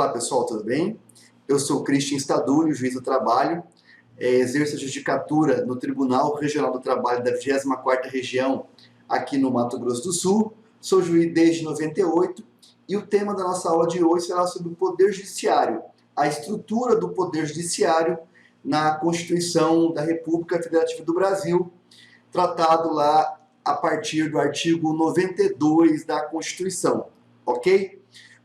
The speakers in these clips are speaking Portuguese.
Olá pessoal, tudo bem? Eu sou Cristian Staduni, juiz do trabalho, exerço a judicatura no Tribunal Regional do Trabalho da 24ª Região aqui no Mato Grosso do Sul. Sou juiz desde 98 e o tema da nossa aula de hoje será sobre o Poder Judiciário, a estrutura do Poder Judiciário na Constituição da República Federativa do Brasil, tratado lá a partir do artigo 92 da Constituição, ok?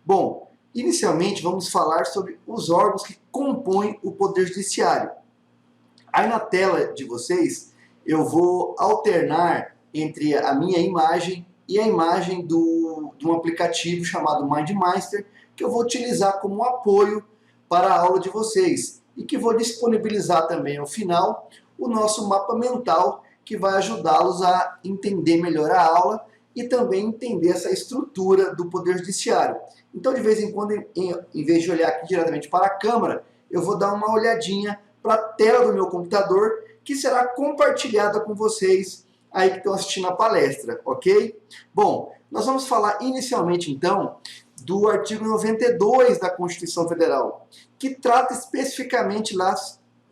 Bom, inicialmente vamos falar sobre os órgãos que compõem o Poder Judiciário. Aí na tela de vocês eu vou alternar entre a minha imagem e a imagem de um aplicativo chamado MindMaster, que eu vou utilizar como apoio para a aula de vocês e que vou disponibilizar também ao final o nosso mapa mental, que vai ajudá-los a entender melhor a aula e também entender essa estrutura do Poder Judiciário. Então, de vez em quando, em vez de olhar aqui diretamente para a câmera, eu vou dar uma olhadinha para a tela do meu computador, que será compartilhada com vocês aí que estão assistindo a palestra, ok? Bom, nós vamos falar inicialmente, então, do artigo 92 da Constituição Federal, que trata especificamente lá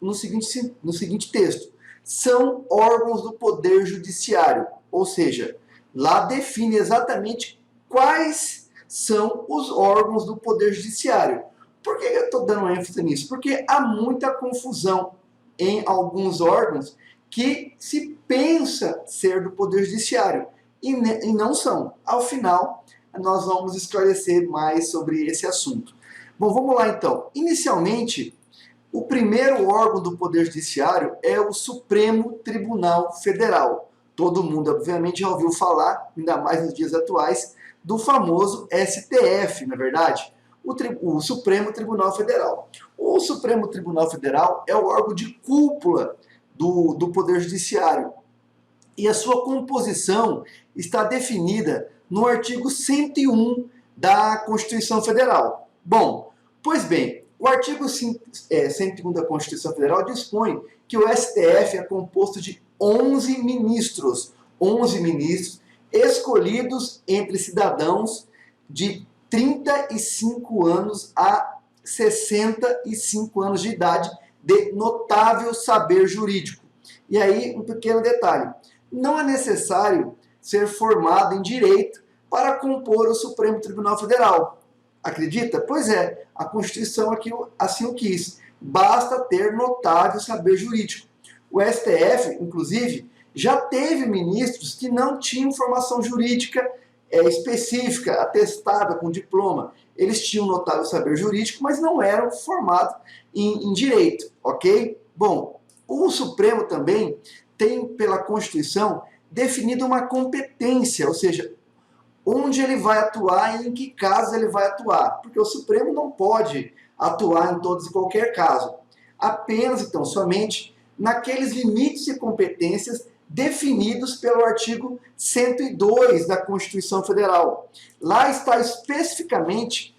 no seguinte texto: são órgãos do Poder Judiciário, ou seja, lá define exatamente quais são os órgãos do Poder Judiciário. Por que eu estou dando ênfase nisso? Porque há muita confusão em alguns órgãos que se pensa ser do Poder Judiciário e não são. Ao final, nós vamos esclarecer mais sobre esse assunto. Bom, vamos lá então. Inicialmente, o primeiro órgão do Poder Judiciário é o Supremo Tribunal Federal. Todo mundo, obviamente, já ouviu falar, ainda mais nos dias atuais, do famoso STF, na verdade, o Supremo Tribunal Federal. O Supremo Tribunal Federal é o órgão de cúpula do Poder Judiciário e a sua composição está definida no artigo 101 da Constituição Federal. Bom, pois bem, o artigo 101 da Constituição Federal dispõe que o STF é composto de 11 ministros escolhidos entre cidadãos de 35 anos a 65 anos de idade de notável saber jurídico. E aí, um pequeno detalhe: não é necessário ser formado em direito para compor o Supremo Tribunal Federal. Acredita? Pois é, a Constituição aqui assim o quis. Basta ter notável saber jurídico. O STF, inclusive, já teve ministros que não tinham formação jurídica específica, atestada com diploma. Eles tinham notável saber jurídico, mas não eram formados em direito, ok? Bom, o Supremo também tem, pela Constituição, definido uma competência, ou seja, onde ele vai atuar e em que casos ele vai atuar, porque o Supremo não pode atuar em todos e qualquer caso, apenas, então, somente naqueles limites e competências definidos pelo artigo 102 da Constituição Federal. Lá está especificamente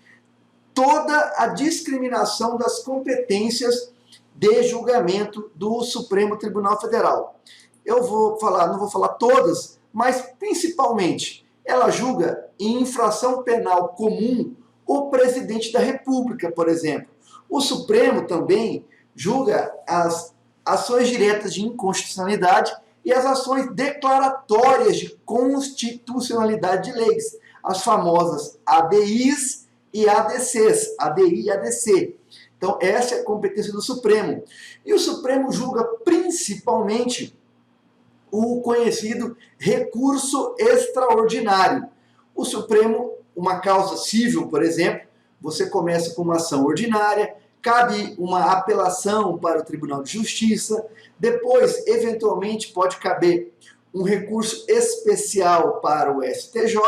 toda a discriminação das competências de julgamento do Supremo Tribunal Federal. Eu não vou falar todas, mas principalmente ela julga em infração penal comum o presidente da República, por exemplo. O Supremo também julga as ações diretas de inconstitucionalidade e as ações declaratórias de constitucionalidade de leis, as famosas ADIs e ADCs, ADI e ADC. Então, essa é a competência do Supremo. E o Supremo julga principalmente o conhecido recurso extraordinário. O Supremo, uma causa civil, por exemplo, você começa com uma ação ordinária, cabe uma apelação para o Tribunal de Justiça, depois, eventualmente, pode caber um recurso especial para o STJ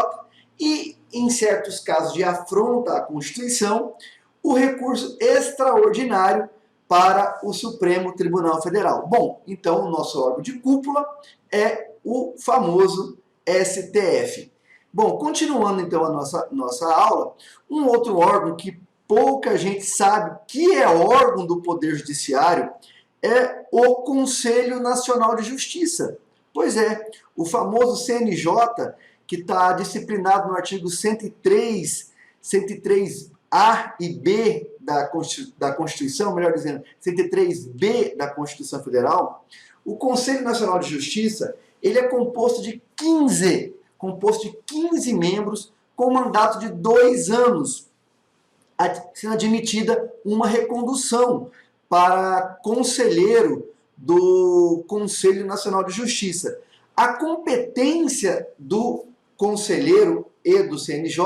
e, em certos casos de afronta à Constituição, o recurso extraordinário para o Supremo Tribunal Federal. Bom, então o nosso órgão de cúpula é o famoso STF. Bom, continuando então a nossa aula, um outro órgão que pouca gente sabe que é órgão do Poder Judiciário é o Conselho Nacional de Justiça. Pois é, o famoso CNJ, que está disciplinado no artigo 103 A e B da Constituição, melhor dizendo, 103B da Constituição Federal, o Conselho Nacional de Justiça ele é composto de 15 membros com mandato de 2 anos, sendo admitida uma recondução para conselheiro do Conselho Nacional de Justiça. A competência do conselheiro e do CNJ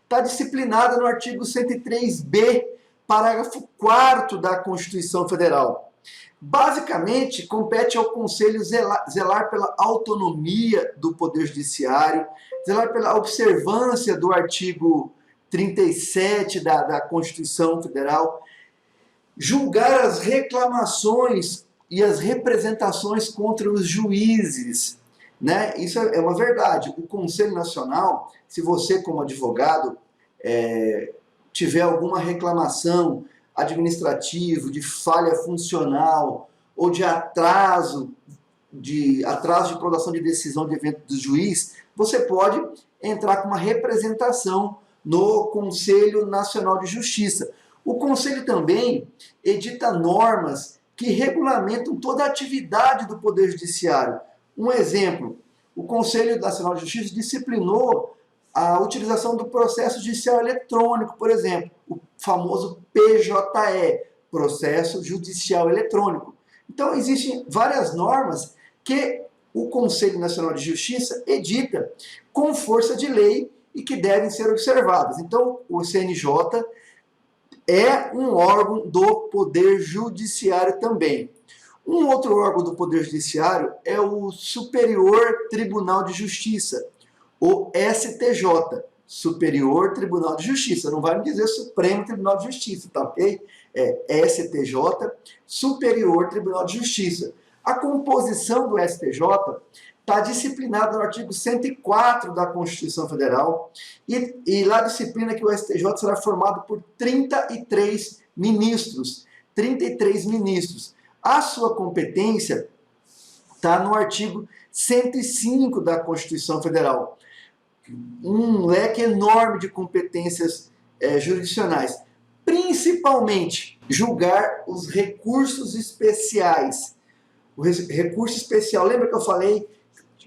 está disciplinada no artigo 103B, parágrafo 4º da Constituição Federal. Basicamente, compete ao Conselho zelar pela autonomia do Poder Judiciário, zelar pela observância do artigo 37 da Constituição Federal, julgar as reclamações e as representações contra os juízes, né? Isso é uma verdade. O Conselho Nacional, se você como advogado tiver alguma reclamação administrativa, de falha funcional ou de atraso de produção de decisão de evento do juiz, você pode entrar com uma representação no Conselho Nacional de Justiça. O Conselho também edita normas que regulamentam toda a atividade do Poder Judiciário. Um exemplo, o Conselho Nacional de Justiça disciplinou a utilização do processo judicial eletrônico, por exemplo, o famoso PJE, Processo Judicial Eletrônico. Então, existem várias normas que o Conselho Nacional de Justiça edita com força de lei e que devem ser observadas. Então, o CNJ é um órgão do Poder Judiciário também. Um outro órgão do Poder Judiciário é o Superior Tribunal de Justiça, o STJ, Superior Tribunal de Justiça. Não vai me dizer Supremo Tribunal de Justiça, tá ok? É STJ, Superior Tribunal de Justiça. A composição do STJ está disciplinada no artigo 104 da Constituição Federal e lá disciplina que o STJ será formado por 33 ministros. 33 ministros. A sua competência está no artigo 105 da Constituição Federal. Um leque enorme de competências jurisdicionais. Principalmente, julgar os recursos especiais. O recurso especial, lembra que eu falei?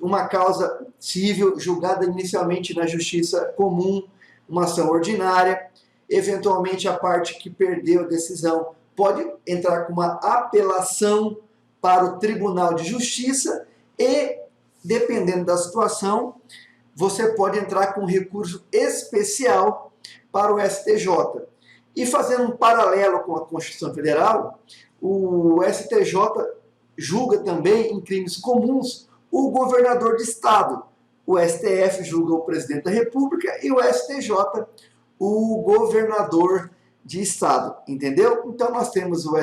Uma causa civil julgada inicialmente na justiça comum, uma ação ordinária, eventualmente a parte que perdeu a decisão pode entrar com uma apelação para o Tribunal de Justiça e, dependendo da situação, você pode entrar com um recurso especial para o STJ. E fazendo um paralelo com a Constituição Federal, o STJ julga também em crimes comuns o governador de estado. O STF julga o presidente da República e o STJ o governador de estado, entendeu? Então nós temos o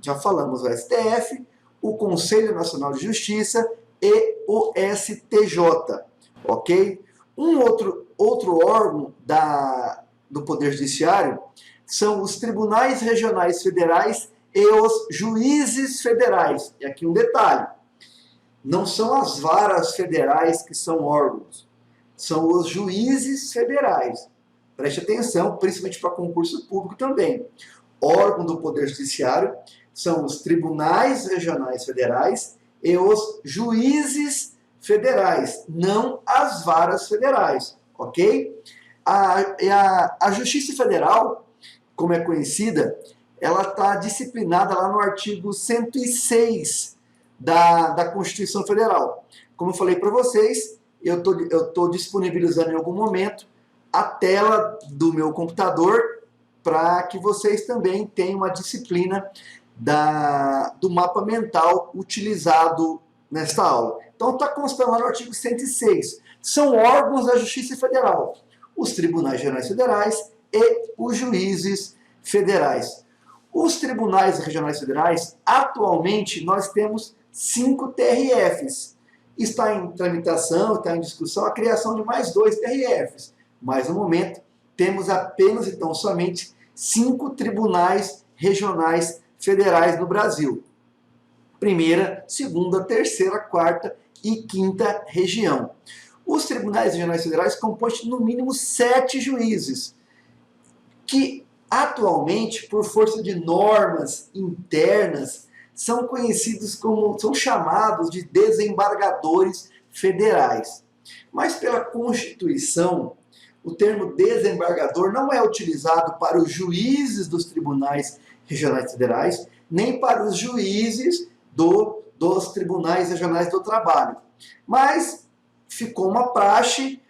já falamos o STF, o Conselho Nacional de Justiça e o STJ, ok? Um outro órgão do Poder Judiciário são os tribunais regionais federais e os juízes federais. E aqui um detalhe, não são as varas federais que são órgãos, são os juízes federais. Preste atenção, principalmente para concurso público também. Órgão do Poder Judiciário são os tribunais regionais federais e os juízes federais, não as varas federais, ok? A Justiça Federal, como é conhecida, ela está disciplinada lá no artigo 106 da Constituição Federal. Como eu falei para vocês, eu estou disponibilizando em algum momento a tela do meu computador para que vocês também tenham uma disciplina do mapa mental utilizado nesta aula. Então está constando lá no artigo 106. São órgãos da Justiça Federal, os tribunais regionais federais e os juízes federais. Os tribunais regionais federais, atualmente nós temos 5 TRFs. Está em tramitação, está em discussão a criação de mais 2 TRFs. Mas no momento temos apenas, então, somente 5 tribunais regionais federais no Brasil. Primeira, segunda, terceira, quarta e quinta região. Os tribunais regionais federais compõem no mínimo 7 juízes. que atualmente, por força de normas internas, são conhecidos como, são chamados de desembargadores federais. Mas pela Constituição, o termo desembargador não é utilizado para os juízes dos tribunais regionais federais, nem para os juízes dos tribunais regionais do trabalho. Mas ficou uma praxe,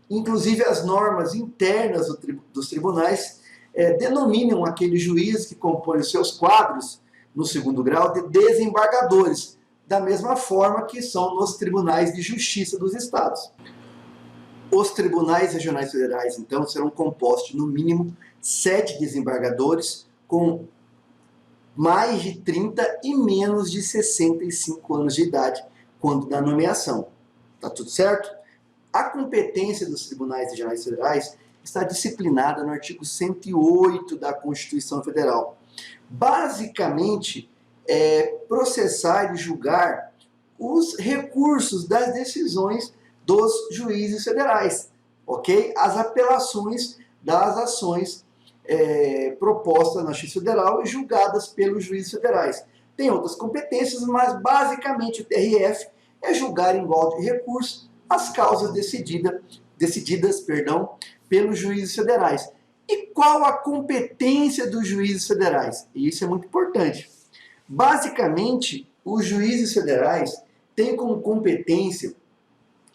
inclusive as normas internas dos tribunais denominam aqueles juízes que compõem os seus quadros, no segundo grau, de desembargadores, da mesma forma que são nos tribunais de justiça dos estados. Os tribunais regionais federais, então, serão compostos no mínimo 7 desembargadores com mais de 30 e menos de 65 anos de idade quando da nomeação. Tá tudo certo? A competência dos tribunais regionais federais está disciplinada no artigo 108 da Constituição Federal. Basicamente, processar e julgar os recursos das decisões dos juízes federais, ok? As apelações das ações propostas na Justiça Federal e julgadas pelos juízes federais. Tem outras competências, mas basicamente o TRF é julgar em igual de recurso as causas decididas pelos juízes federais. E qual a competência dos juízes federais? E isso é muito importante. Basicamente, os juízes federais têm como competência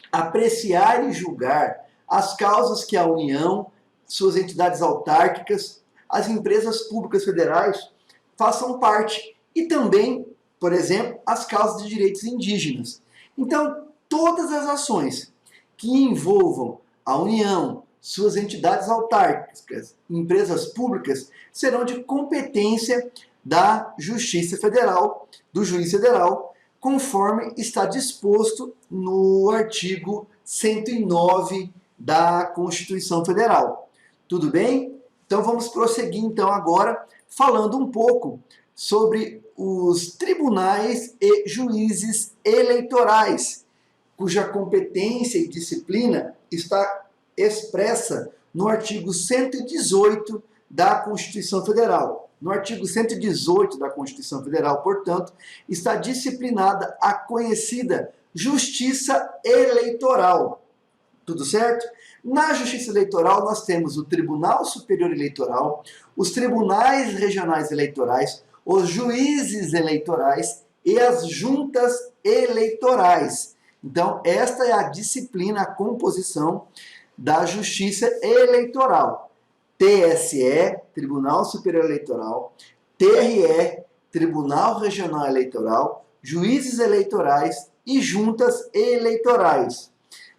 apreciar e julgar as causas que a União, suas entidades autárquicas, as empresas públicas federais façam parte. E também, por exemplo, as causas de direitos indígenas. Então, todas as ações que envolvam a União, suas entidades autárquicas, empresas públicas, serão de competência da Justiça Federal, do juiz federal, conforme está disposto no artigo 109 da Constituição Federal. Tudo bem? Então vamos prosseguir então agora falando um pouco sobre os tribunais e juízes eleitorais, cuja competência e disciplina está expressa no artigo 118 da Constituição Federal. No artigo 118 da Constituição Federal, portanto, está disciplinada a conhecida Justiça Eleitoral. Tudo certo? Na Justiça Eleitoral, nós temos o Tribunal Superior Eleitoral, os tribunais regionais eleitorais, os juízes eleitorais e as juntas eleitorais. Então, esta é a disciplina, a composição da Justiça Eleitoral. TSE, Tribunal Superior Eleitoral, TRE, Tribunal Regional Eleitoral, juízes eleitorais e juntas eleitorais.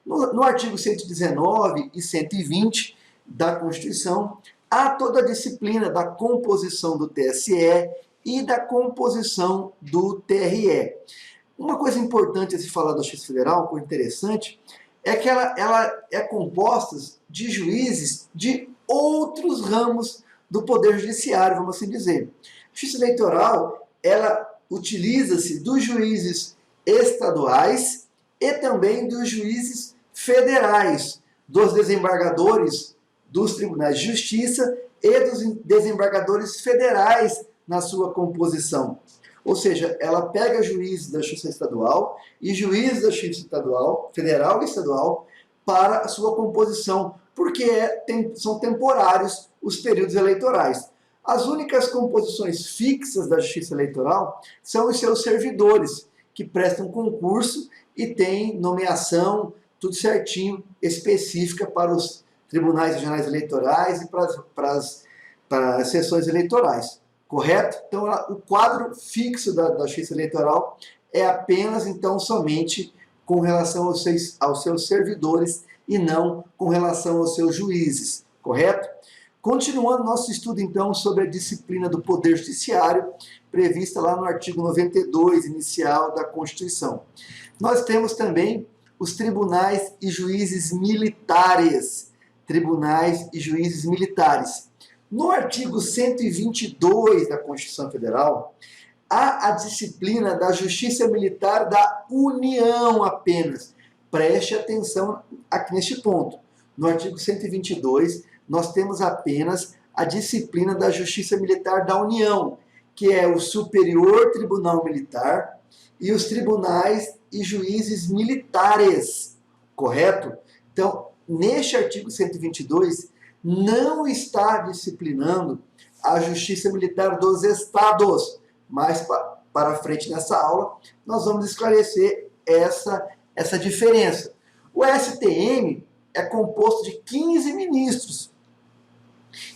No artigo 119 e 120 da Constituição, há toda a disciplina da composição do TSE e da composição do TRE. Uma coisa importante a se falar da Justiça Federal, coisa interessante, é que ela é composta de juízes de outros ramos do Poder Judiciário, vamos assim dizer. A Justiça Eleitoral, ela utiliza-se dos juízes estaduais e também dos juízes federais, dos desembargadores dos tribunais de justiça e dos desembargadores federais na sua composição. Ou seja, ela pega juízes da Justiça Estadual e juízes da Justiça Estadual, federal e estadual, para a sua composição, porque são temporários os períodos eleitorais. As únicas composições fixas da Justiça Eleitoral são os seus servidores, que prestam concurso e têm nomeação, tudo certinho, específica para os tribunais regionais eleitorais e para as sessões eleitorais. Correto? Então, o quadro fixo da Justiça Eleitoral é apenas, então, somente com relação aos seus servidores e não com relação aos seus juízes. Correto? Continuando nosso estudo, então, sobre a disciplina do Poder Judiciário, prevista lá no artigo 92, inicial da Constituição. Nós temos também os tribunais e juízes militares. Tribunais e juízes militares. No artigo 122 da Constituição Federal, há a disciplina da Justiça Militar da União apenas. Preste atenção aqui neste ponto. No artigo 122, nós temos apenas a disciplina da Justiça Militar da União, que é o Superior Tribunal Militar e os tribunais e juízes militares, correto? Então, neste artigo 122, não está disciplinando a Justiça Militar dos Estados, mas para frente nessa aula nós vamos esclarecer essa diferença. O STM é composto de 15 ministros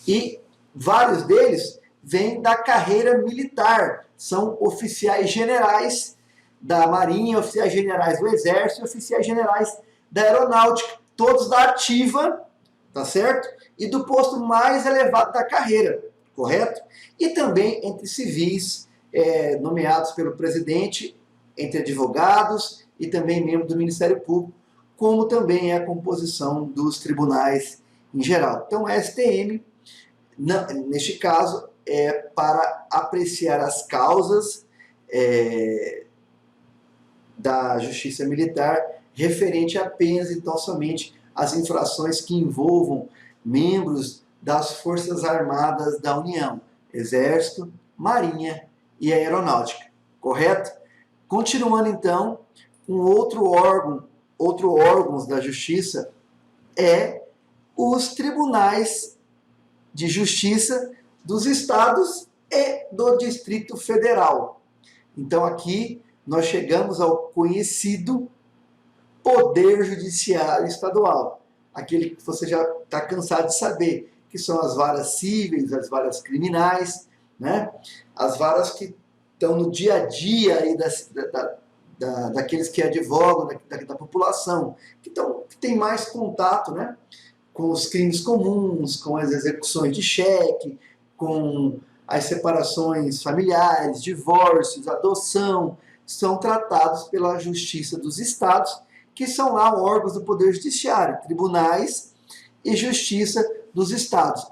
e vários deles vêm da carreira militar, são oficiais generais da Marinha, oficiais generais do Exército e oficiais generais da Aeronáutica, todos da ativa, tá certo? E do posto mais elevado da carreira, correto? E também entre civis, nomeados pelo presidente, entre advogados e também membros do Ministério Público, como também é a composição dos tribunais em geral. Então, o STM, neste caso, é para apreciar as causas da Justiça Militar referente apenas, então, somente às infrações que envolvam membros das Forças Armadas da União, Exército, Marinha e Aeronáutica, correto? Continuando, então, outro órgão da Justiça é os tribunais de justiça dos estados e do Distrito Federal. Então, aqui nós chegamos ao conhecido Poder Judiciário Estadual, aquele que você já está cansado de saber, que são as varas cíveis, as varas criminais, né? As varas que estão no dia a dia aí daqueles que advogam, da população, que tem mais contato, né, com os crimes comuns, com as execuções de cheque, com as separações familiares, divórcios, adoção, são tratados pela Justiça dos Estados, que são lá órgãos do Poder Judiciário, tribunais e Justiça dos Estados.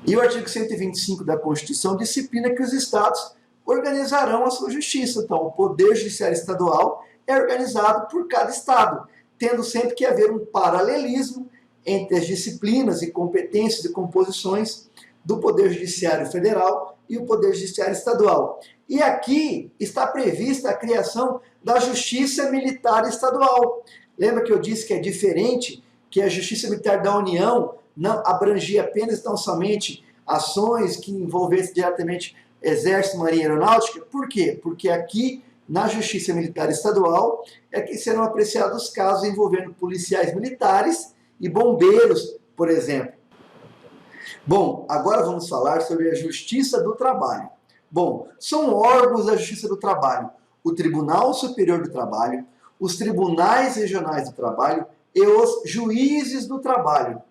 E o artigo 125 da Constituição disciplina que os estados organizarão a sua justiça. Então, o Poder Judiciário Estadual é organizado por cada estado, tendo sempre que haver um paralelismo entre as disciplinas e competências e composições do Poder Judiciário Federal e o Poder Judiciário Estadual. E aqui está prevista a criação da Justiça Militar Estadual. Lembra que eu disse que é diferente, que a Justiça Militar da União não abrangia apenas tão somente ações que envolvessem diretamente Exército, Marinha e Aeronáutica? Por quê? Porque aqui, na Justiça Militar Estadual, é que serão apreciados casos envolvendo policiais militares e bombeiros, por exemplo. Bom, agora vamos falar sobre a Justiça do Trabalho. Bom, são órgãos da Justiça do Trabalho: o Tribunal Superior do Trabalho, os Tribunais Regionais do Trabalho e os Juízes do Trabalho.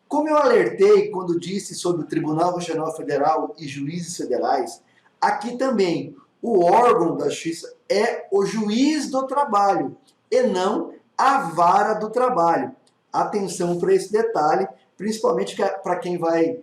Como eu alertei quando disse sobre o Tribunal Regional Federal e juízes federais, aqui também o órgão da Justiça é o Juiz do Trabalho e não a Vara do Trabalho. Atenção para esse detalhe, principalmente para quem vai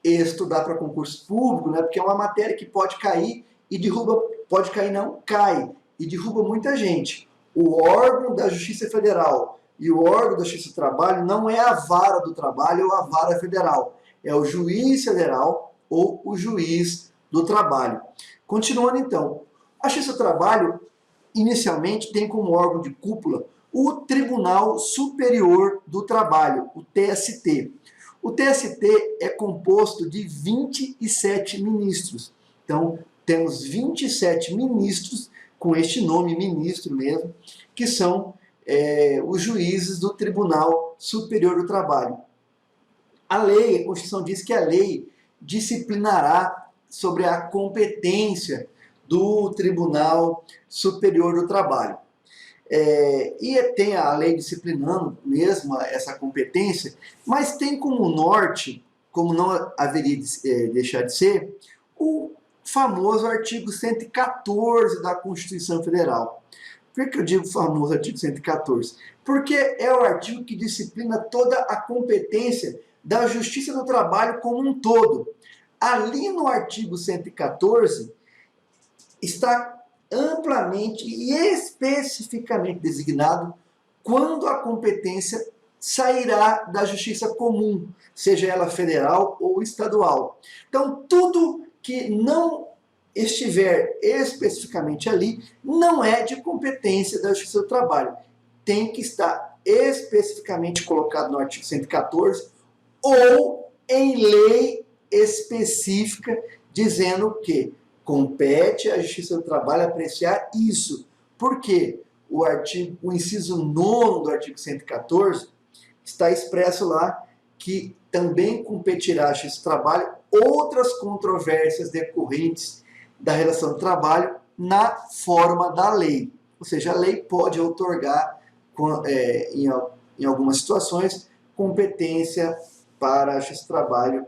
estudar para concurso público, né? Porque é uma matéria que pode cair e derruba, pode cair não, cai e derruba muita gente. O órgão da Justiça Federal e o órgão da Justiça do Trabalho não é a Vara do Trabalho ou a Vara Federal, é o Juiz Federal ou o Juiz do Trabalho. Continuando então, a Justiça do Trabalho inicialmente tem como órgão de cúpula o Tribunal Superior do Trabalho, o TST. O TST é composto de 27 ministros. Então, temos 27 ministros, com este nome, ministro mesmo, que são os juízes do Tribunal Superior do Trabalho. A Constituição diz que a lei disciplinará sobre a competência do Tribunal Superior do Trabalho. E tem a lei disciplinando mesmo essa competência, mas tem como norte, como não haveria de deixar de ser, o famoso artigo 114 da Constituição Federal. Por que eu digo famoso artigo 114? Porque é o artigo que disciplina toda a competência da Justiça do Trabalho como um todo. Ali no artigo 114 está amplamente e especificamente designado quando a competência sairá da justiça comum, seja ela federal ou estadual. Então, tudo que não estiver especificamente ali não é de competência da Justiça do Trabalho. Tem que estar especificamente colocado no artigo 114 ou em lei específica dizendo que compete à Justiça do Trabalho apreciar isso. Por quê? O inciso 9º do artigo 114 está expresso lá que também competirá à Justiça do Trabalho outras controvérsias decorrentes da relação de trabalho na forma da lei. Ou seja, a lei pode outorgar, em algumas situações, competência para a Justiça do Trabalho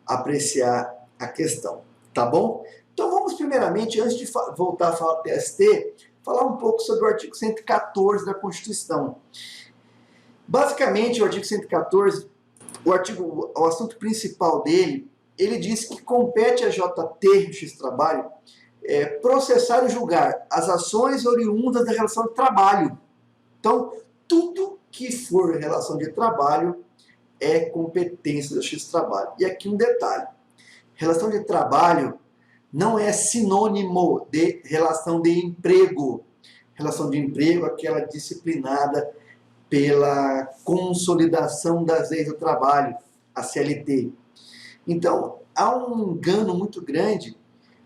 apreciar a questão. Tá bom? Então vamos primeiramente, antes de voltar a falar do TST, falar um pouco sobre o artigo 114 da Constituição. Basicamente, o artigo 114, o assunto principal dele, ele diz que compete à JT, Justiça do Trabalho, processar e julgar as ações oriundas da relação de trabalho. Então, tudo que for relação de trabalho é competência da Justiça do Trabalho. E aqui um detalhe. Relação de trabalho não é sinônimo de relação de emprego. Relação de emprego, aquela disciplinada pela consolidação das leis do trabalho, a CLT. Então, há um engano muito grande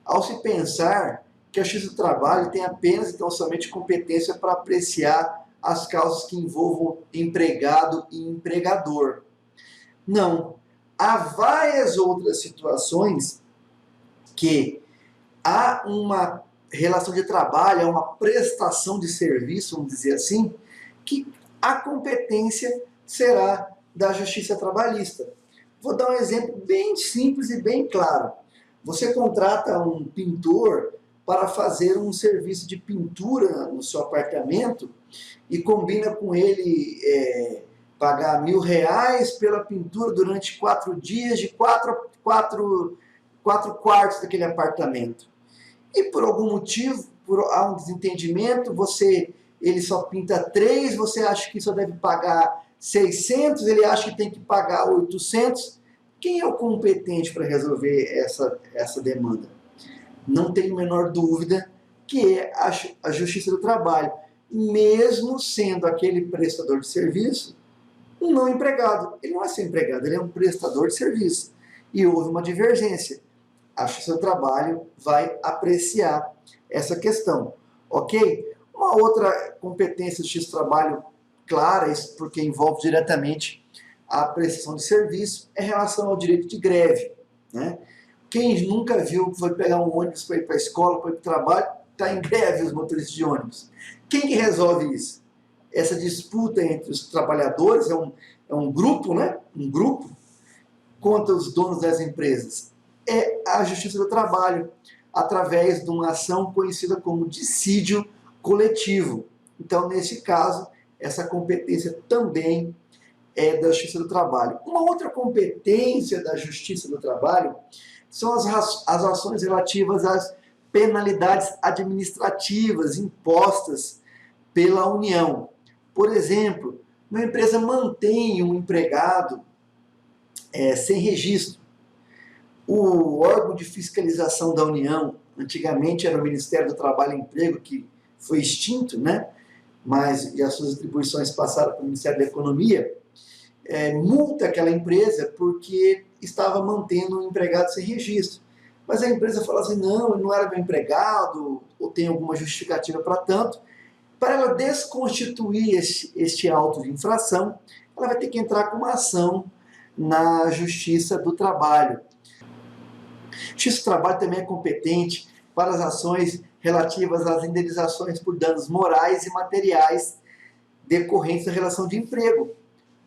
ao se pensar que a Justiça do Trabalho tem apenas, então, somente competência para apreciar as causas que envolvam empregado e empregador. Não. Há várias outras situações que há uma relação de trabalho, há uma prestação de serviço, vamos dizer assim, que a competência será da Justiça Trabalhista. Vou dar um exemplo bem simples e bem claro. Você contrata um pintor para fazer um serviço de pintura no seu apartamento e combina com ele pagar R$1.000 pela pintura durante 4 dias de 4 quartos daquele apartamento. E por algum motivo, há um desentendimento, ele só pinta 3, você acha que só deve pagar 600, ele acha que tem que pagar 800. Quem é o competente para resolver essa demanda? Não tenho a menor dúvida que é a Justiça do Trabalho, mesmo sendo aquele prestador de serviço um não empregado. Ele não é seu empregado, ele é um prestador de serviço. E houve uma divergência. A Justiça do Trabalho vai apreciar essa questão, ok? Uma outra competência da Justiça do Trabalho clara, isso porque envolve diretamente a prestação de serviço, é em relação ao direito de greve, né? Quem nunca viu, foi pegar um ônibus para ir para a escola, para ir para o trabalho, está em greve os motoristas de ônibus. Quem que resolve isso? Essa disputa entre os trabalhadores é um grupo, né? Um grupo contra os donos das empresas. É a Justiça do Trabalho, através de uma ação conhecida como dissídio coletivo. Então, nesse caso, essa competência também é da Justiça do Trabalho. Uma outra competência da Justiça do Trabalho são as ações relativas às penalidades administrativas impostas pela União. Por exemplo, uma empresa mantém um empregado sem registro. O órgão de fiscalização da União, antigamente era o Ministério do Trabalho e Emprego, que foi extinto, né? Mas e as suas atribuições passaram para o Ministério da Economia, multa aquela empresa porque estava mantendo um empregado sem registro. Mas a empresa fala assim, não, ele não era meu empregado, ou tem alguma justificativa para tanto. Para ela desconstituir este auto de infração, ela vai ter que entrar com uma ação na Justiça do Trabalho. A Justiça do Trabalho também é competente para as ações relativas às indenizações por danos morais e materiais decorrentes da relação de emprego.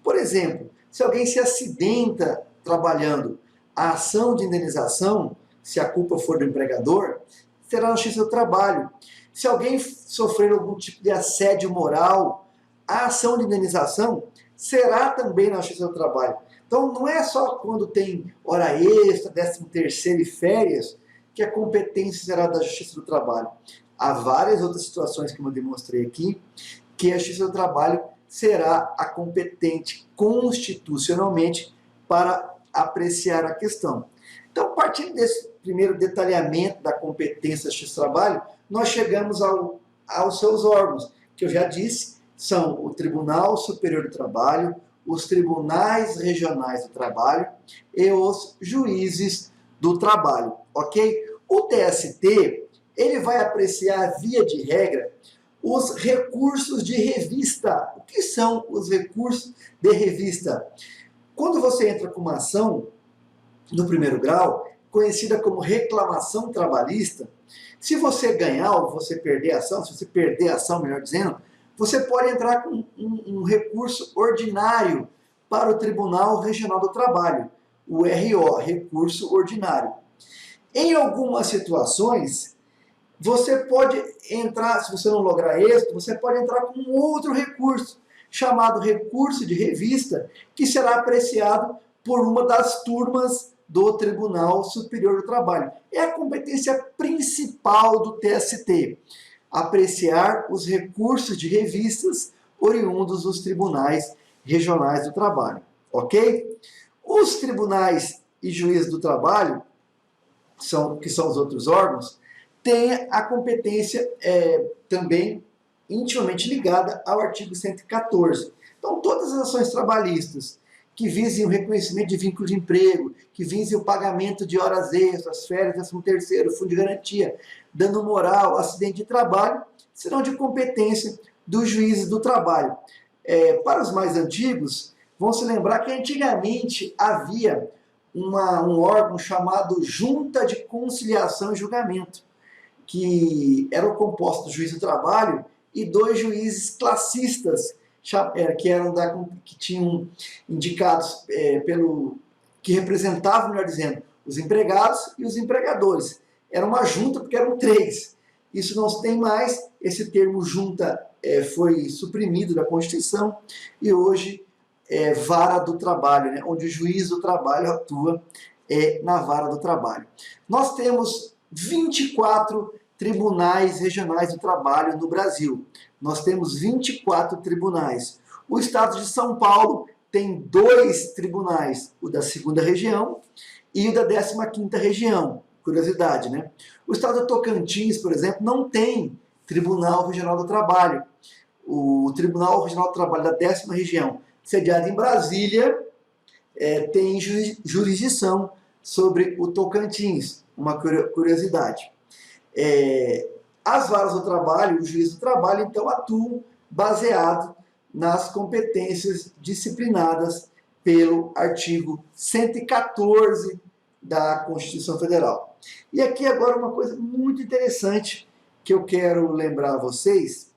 Por exemplo, se alguém se acidenta trabalhando, a ação de indenização, se a culpa for do empregador, será na Justiça do Trabalho. Se alguém sofrer algum tipo de assédio moral, a ação de indenização será também na Justiça do Trabalho. Então, não é só quando tem hora extra, 13º e férias, que a competência será da Justiça do Trabalho. Há várias outras situações, como eu demonstrei aqui, que a Justiça do Trabalho será a competente constitucionalmente para apreciar a questão. Então, partindo desse primeiro detalhamento da competência X-Trabalho, nós chegamos aos seus órgãos, que eu já disse, são o Tribunal Superior do Trabalho, os Tribunais Regionais do Trabalho e os Juízes do Trabalho, ok? O TST, ele vai apreciar, via de regra, os recursos de revista. O que são os recursos de revista? Quando você entra com uma ação no primeiro grau, conhecida como reclamação trabalhista, se você ganhar ou você perder a ação, se você perder a ação, melhor dizendo, você pode entrar com um recurso ordinário para o Tribunal Regional do Trabalho, o RO, recurso ordinário. Em algumas situações, você pode entrar, se você não lograr êxito, você pode entrar com um outro recurso, chamado recurso de revista, que será apreciado por uma das turmas do Tribunal Superior do Trabalho. É a competência principal do TST, apreciar os recursos de revistas oriundos dos tribunais regionais do trabalho, ok? Os tribunais e juízes do trabalho, que são os outros órgãos, têm a competência também intimamente ligada ao artigo 114. Então, todas as ações trabalhistas que visem o reconhecimento de vínculo de emprego, que visem o pagamento de horas extras, férias, 13º, fundo de garantia, dano moral, acidente de trabalho, serão de competência dos juízes do trabalho. Para os mais antigos, vão se lembrar que antigamente havia um órgão chamado Junta de Conciliação e Julgamento, que era composto do juiz do trabalho e 2 juízes classistas, que tinham indicados que representavam, melhor dizendo, os empregados e os empregadores. Era uma junta porque eram 3. Isso não se tem mais, esse termo junta foi suprimido da Constituição e hoje é vara do trabalho, né? Onde o juiz do trabalho atua na vara do trabalho. Nós temos 24 tribunais regionais do trabalho no Brasil. Nós temos 24 tribunais. O estado de São Paulo tem 2 tribunais, o da 2ª região e o da 15ª região. Curiosidade, né? O estado do Tocantins, por exemplo, não tem Tribunal Regional do Trabalho. O Tribunal Regional do Trabalho da 10ª região, sediado em Brasília, tem jurisdição sobre o Tocantins. Uma curiosidade. As varas do trabalho, o juiz do trabalho, então, atuam baseado nas competências disciplinadas pelo artigo 114 da Constituição Federal. E aqui agora uma coisa muito interessante que eu quero lembrar a vocês,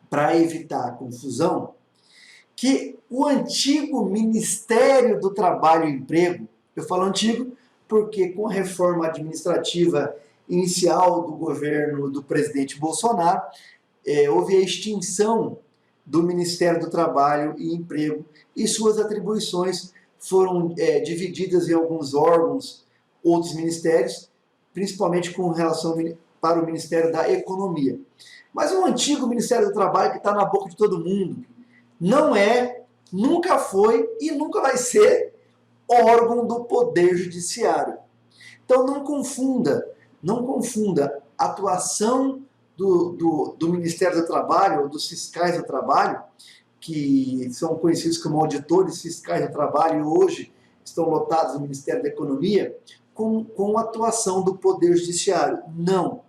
para evitar a confusão, que o antigo Ministério do Trabalho e Emprego, eu falo antigo porque com a reforma administrativa inicial do governo do presidente Bolsonaro, houve a extinção do Ministério do Trabalho e Emprego e suas atribuições foram divididas em alguns órgãos, outros ministérios, principalmente com relação para o Ministério da Economia. Mas o antigo Ministério do Trabalho, que está na boca de todo mundo, não nunca foi e nunca vai ser órgão do Poder Judiciário. Então não confunda a atuação do Ministério do Trabalho ou dos fiscais do trabalho, que são conhecidos como auditores fiscais do trabalho e hoje estão lotados no Ministério da Economia, com a atuação do Poder Judiciário. Não.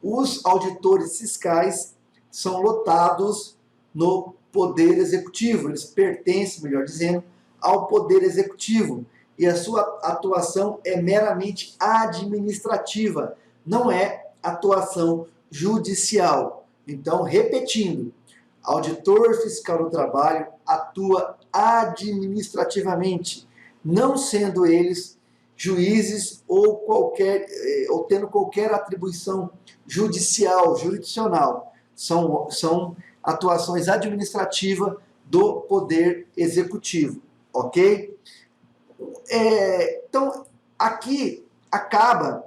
Os auditores fiscais são lotados no Poder Executivo, eles pertencem, melhor dizendo, ao Poder Executivo, e a sua atuação é meramente administrativa, não é atuação judicial. Então, repetindo, auditor fiscal do trabalho atua administrativamente, não sendo eles juízes ou tendo qualquer atribuição jurisdicional. São atuações administrativas do Poder Executivo, ok? Então, aqui acaba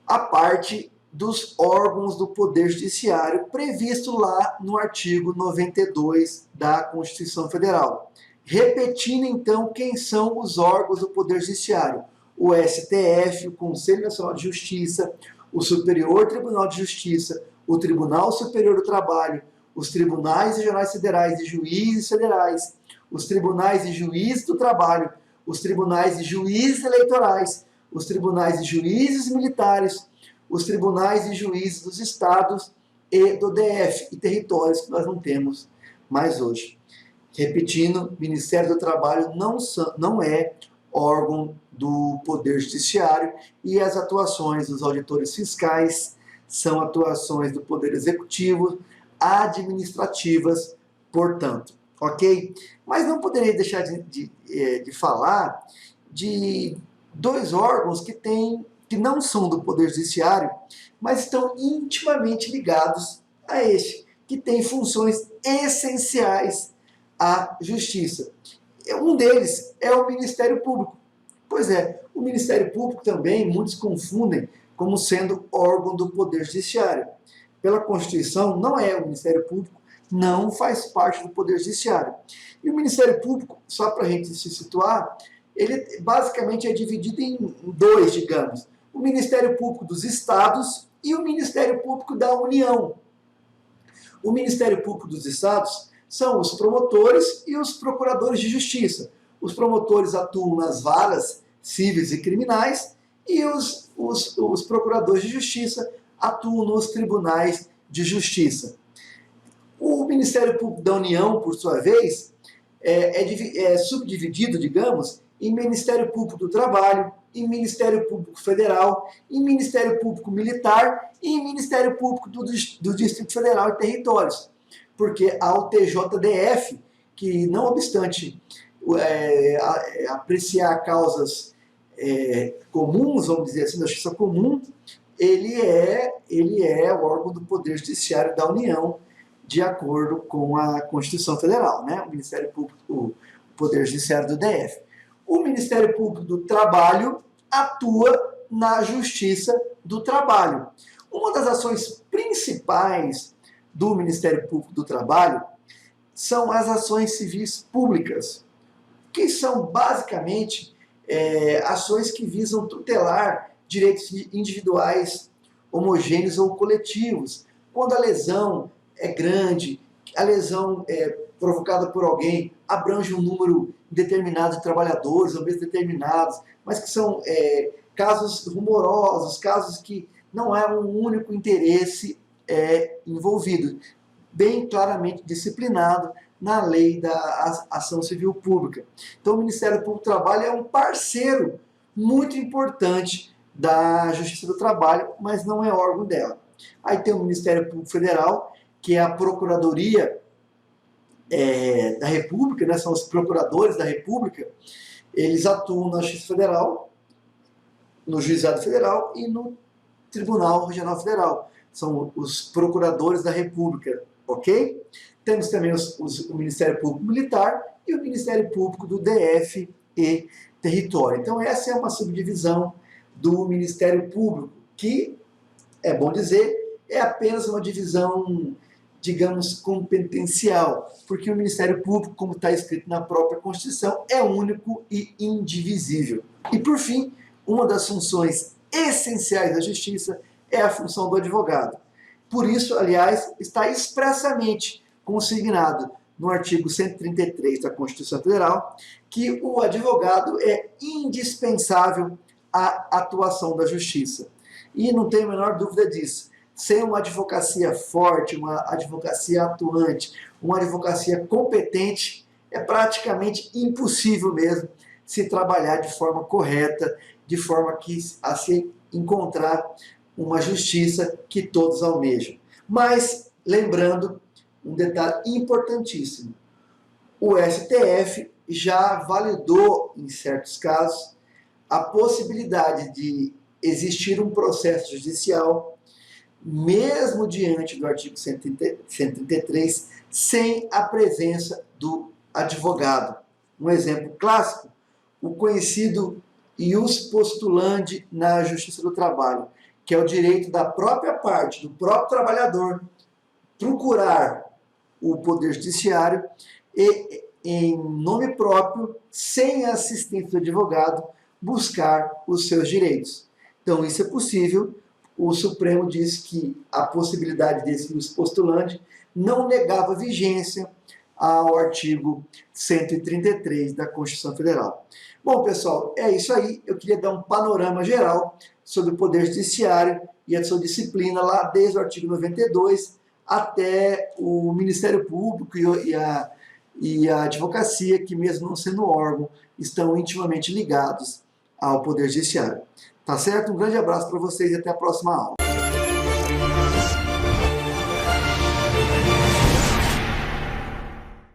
a parte dos órgãos do Poder Judiciário previsto lá no artigo 92 da Constituição Federal. Repetindo então quem são os órgãos do Poder Judiciário: o STF, o Conselho Nacional de Justiça, o Superior Tribunal de Justiça, o Tribunal Superior do Trabalho, os Tribunais Regionais Federais e Juízes Federais, os Tribunais e Juízes do Trabalho, os Tribunais e Juízes Eleitorais, os Tribunais e Juízes Militares, os Tribunais e Juízes dos Estados e do DF e territórios que nós não temos mais hoje. Repetindo, o Ministério do Trabalho não é órgão do Poder Judiciário e as atuações dos auditores fiscais são atuações do Poder Executivo, administrativas, portanto, ok? Mas não poderia deixar de falar de dois órgãos que não são do Poder Judiciário, mas estão intimamente ligados a este, que tem funções essenciais à Justiça. Um deles é o Ministério Público. Pois é, o Ministério Público também muitos confundem como sendo órgão do Poder Judiciário. Pela Constituição, não é o Ministério Público, não faz parte do Poder Judiciário. E o Ministério Público, só para a gente se situar, ele basicamente é dividido em dois, digamos. O Ministério Público dos Estados e o Ministério Público da União. O Ministério Público dos Estados são os promotores e os procuradores de justiça. Os promotores atuam nas varas cíveis e criminais e os procuradores de justiça atuam nos tribunais de justiça. O Ministério Público da União, por sua vez, é subdividido, digamos, em Ministério Público do Trabalho, em Ministério Público Federal, em Ministério Público Militar e em Ministério Público do Distrito Federal e Territórios. Porque há o TJDF, que não obstante apreciar causas comuns, vamos dizer assim, da justiça comum, ele é o órgão do Poder Judiciário da União, de acordo com a Constituição Federal, né? O Ministério Público, o Poder Judiciário do DF. O Ministério Público do Trabalho atua na Justiça do Trabalho. Uma das ações principais do Ministério Público do Trabalho são as ações civis públicas, que são basicamente ações que visam tutelar direitos individuais, homogêneos ou coletivos. Quando a lesão é grande, a lesão provocada por alguém abrange um número determinado de trabalhadores, ou mesmo determinados, mas que são casos rumorosos, casos que não há um único interesse envolvido, bem claramente disciplinado na lei da ação civil pública. Então o Ministério Público do Trabalho é um parceiro muito importante da Justiça do Trabalho, mas não é órgão dela. Aí tem o Ministério Público Federal, que é a Procuradoria da República, né? São os procuradores da República. Eles atuam na Justiça Federal, no Juizado Federal e no Tribunal Regional Federal. São os procuradores da República, ok? Temos também o Ministério Público Militar e o Ministério Público do DF e Território. Então essa é uma subdivisão do Ministério Público, que, é bom dizer, é apenas uma divisão, digamos, competencial, porque o Ministério Público, como está escrito na própria Constituição, é único e indivisível. E, por fim, uma das funções essenciais da Justiça é a função do advogado. Por isso, aliás, está expressamente consignado no artigo 133 da Constituição Federal que o advogado é indispensável à atuação da Justiça. E não tenho a menor dúvida disso. Sem uma advocacia forte, uma advocacia atuante, uma advocacia competente, é praticamente impossível mesmo se trabalhar de forma correta, de forma a se encontrar uma justiça que todos almejam. Mas, lembrando, um detalhe importantíssimo, o STF já validou, em certos casos, a possibilidade de existir um processo judicial, mesmo diante do artigo 133, sem a presença do advogado. Um exemplo clássico, o conhecido ius postulandi na Justiça do Trabalho, que é o direito da própria parte, do próprio trabalhador, procurar o Poder Judiciário e, em nome próprio, sem assistência do advogado, buscar os seus direitos. Então, isso é possível. O Supremo diz que a possibilidade desse uso postulante não negava vigência ao artigo 133 da Constituição Federal. Bom, pessoal, é isso aí. Eu queria dar um panorama geral sobre o Poder Judiciário e a sua disciplina lá desde o artigo 92 até o Ministério Público e a advocacia, que mesmo não sendo órgão, estão intimamente ligados ao Poder Judiciário. Tá certo? Um grande abraço para vocês e até a próxima aula.